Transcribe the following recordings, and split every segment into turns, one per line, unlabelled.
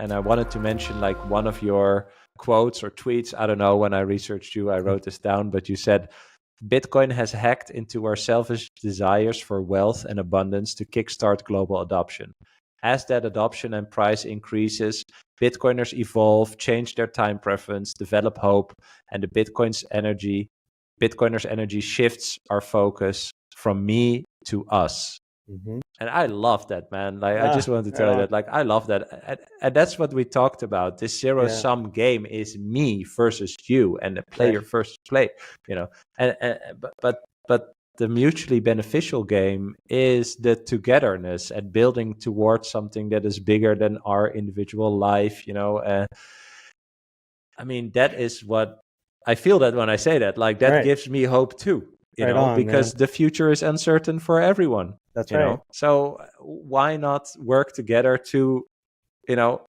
and I wanted to mention like one of your quotes or tweets. I don't know, when I researched you, I wrote this down, but you said, Bitcoin has hacked into our selfish desires for wealth and abundance to kickstart global adoption. As that adoption and price increases, Bitcoiners evolve, change their time preference, develop hope, and the Bitcoiners' energy shifts our focus from me to us.
Mm-hmm.
And I love that, man. Like, I just wanted to tell you that, like, I love that. And that's what we talked about. This zero-sum game is me versus you, and the player versus play, you know. But the mutually beneficial game is the togetherness and building towards something that is bigger than our individual life, you know. I mean, that is what I feel, that when I say that, like, that gives me hope too, you know, because the future is uncertain for everyone.
That's
you know, so why not work together to, you know,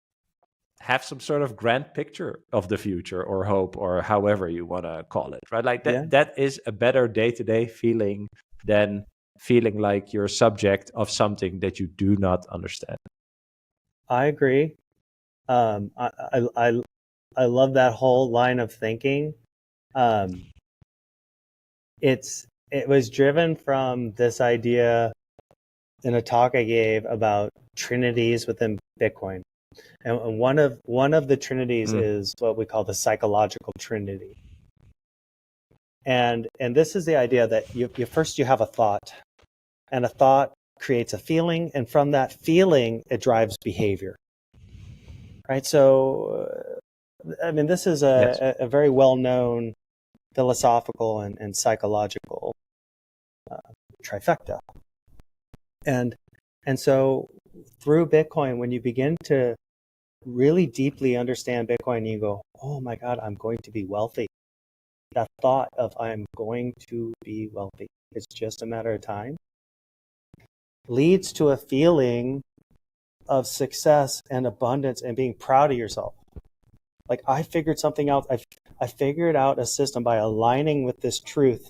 have some sort of grand picture of the future, or hope, or however you want to call it, right? Like that is a better day-to-day feeling than feeling like you're subject of something that you do not understand.
I agree. I love that whole line of thinking. It was driven from this idea in a talk I gave about trinities within Bitcoin. And one of the trinities is what we call the psychological trinity. And this is the idea that you first you have a thought, and a thought creates a feeling, and from that feeling it drives behavior. Right? So I mean, this is a very well-known philosophical and psychological trifecta. And so through Bitcoin, when you begin to really deeply understand Bitcoin, you go, oh my God, I'm going to be wealthy. That thought of I'm going to be wealthy, it's just a matter of time, leads to a feeling of success and abundance and being proud of yourself. Like, I figured something out. I figured out a system by aligning with this truth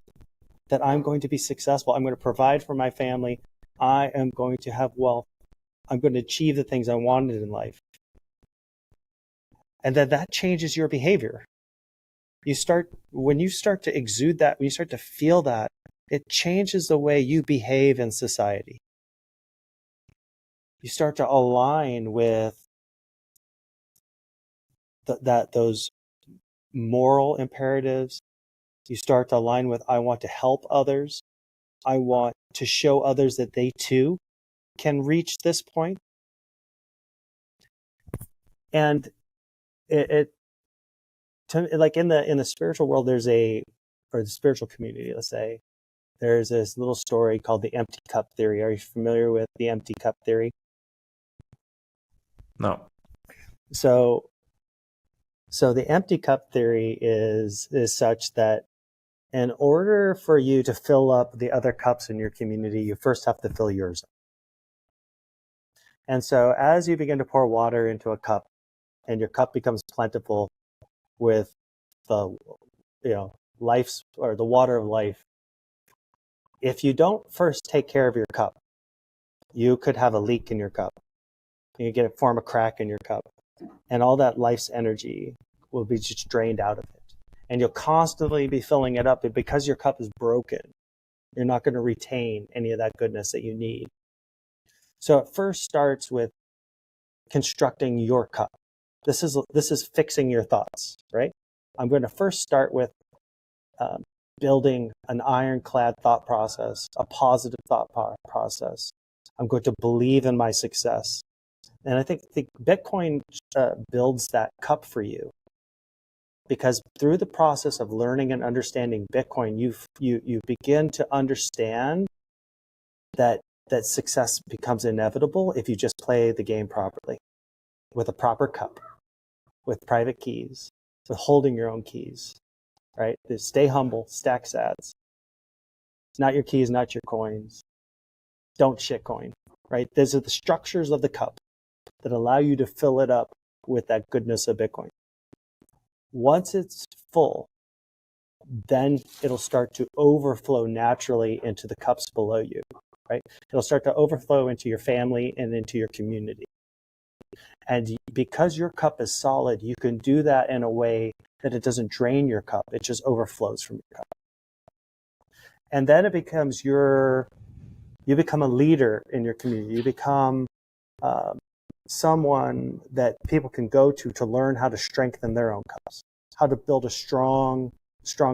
that I'm going to be successful. I'm going to provide for my family. I am going to have wealth. I'm going to achieve the things I wanted in life. And then that changes your behavior. When you start to exude that, when you start to feel that, it changes the way you behave in society. You start to align with those moral imperatives. You start to align with, I want to help others. I want to show others that they too can reach this point. And like in the spiritual world, or the spiritual community, let's say, there's this little story called the empty cup theory. Are you familiar with the empty cup theory?
No.
So the empty cup theory is such that in order for you to fill up the other cups in your community, you first have to fill yours up. And so as you begin to pour water into a cup, and your cup becomes plentiful with the life's, or the water of life, if you don't first take care of your cup, you could have a leak in your cup. You could form a crack in your cup, and all that life's energy will be just drained out of it. And you'll constantly be filling it up, but because your cup is broken, you're not going to retain any of that goodness that you need. So it first starts with constructing your cup. This is fixing your thoughts, right? I'm going to first start with building an ironclad thought process, a positive thought process. I'm going to believe in my success. And I think Bitcoin builds that cup for you, because through the process of learning and understanding Bitcoin, you begin to understand that success becomes inevitable if you just play the game properly, with a proper cup, with private keys, with holding your own keys, right? Just stay humble, stack sats. It's not your keys, not your coins. Don't shitcoin, right? Those are the structures of the cup that allow you to fill it up with that goodness of Bitcoin. Once it's full, then it'll start to overflow naturally into the cups below you, right? It'll start to overflow into your family and into your community. And because your cup is solid, you can do that in a way that it doesn't drain your cup. It just overflows from your cup. And then it becomes you become a leader in your community. You become someone that people can go to learn how to strengthen their own cups, how to build a strong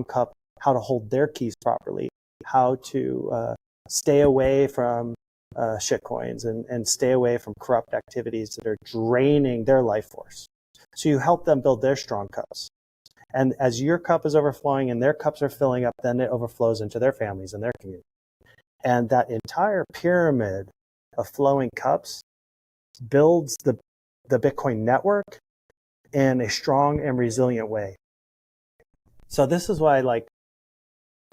cup, how to hold their keys properly, how to stay away from shitcoins and stay away from corrupt activities that are draining their life force. So you help them build their strong cups. And as your cup is overflowing and their cups are filling up, then it overflows into their families and their community. And that entire pyramid of flowing cups builds the Bitcoin network in a strong and resilient way. So this is why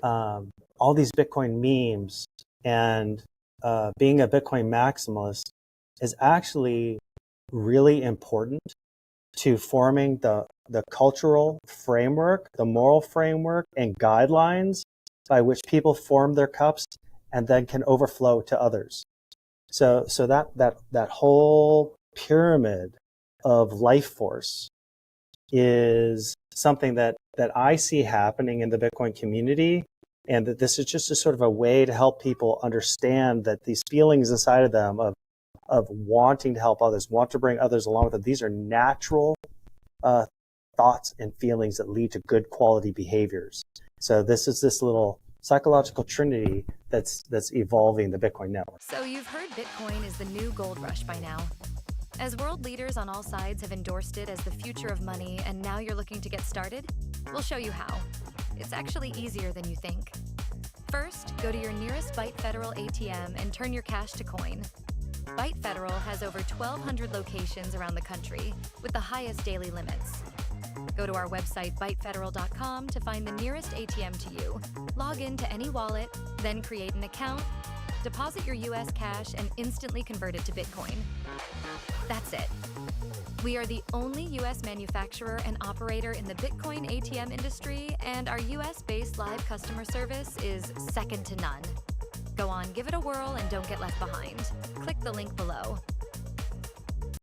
all these Bitcoin memes and being a Bitcoin maximalist is actually really important to forming the cultural framework, the moral framework, and guidelines by which people form their cups and then can overflow to others. So that whole pyramid of life force is something that I see happening in the Bitcoin community, and that this is just a sort of a way to help people understand that these feelings inside of them of wanting to help others, want to bring others along with them, these are natural thoughts and feelings that lead to good quality behaviors. So this is this little psychological trinity that's evolving the Bitcoin network.
So you've heard Bitcoin is the new gold rush by now. As world leaders on all sides have endorsed it as the future of money, and now you're looking to get started, we'll show you how. It's actually easier than you think. First, go to your nearest ByteFederal ATM and turn your cash to coin. ByteFederal has over 1,200 locations around the country with the highest daily limits. Go to our website, ByteFederal.com, to find the nearest ATM to you. Log in to any wallet, then create an account, deposit your US cash, and instantly convert it to Bitcoin. That's it. We are the only US manufacturer and operator in the Bitcoin ATM industry, and our US-based live customer service is second to none. Go on, give it a whirl, and don't get left behind. Click the link below.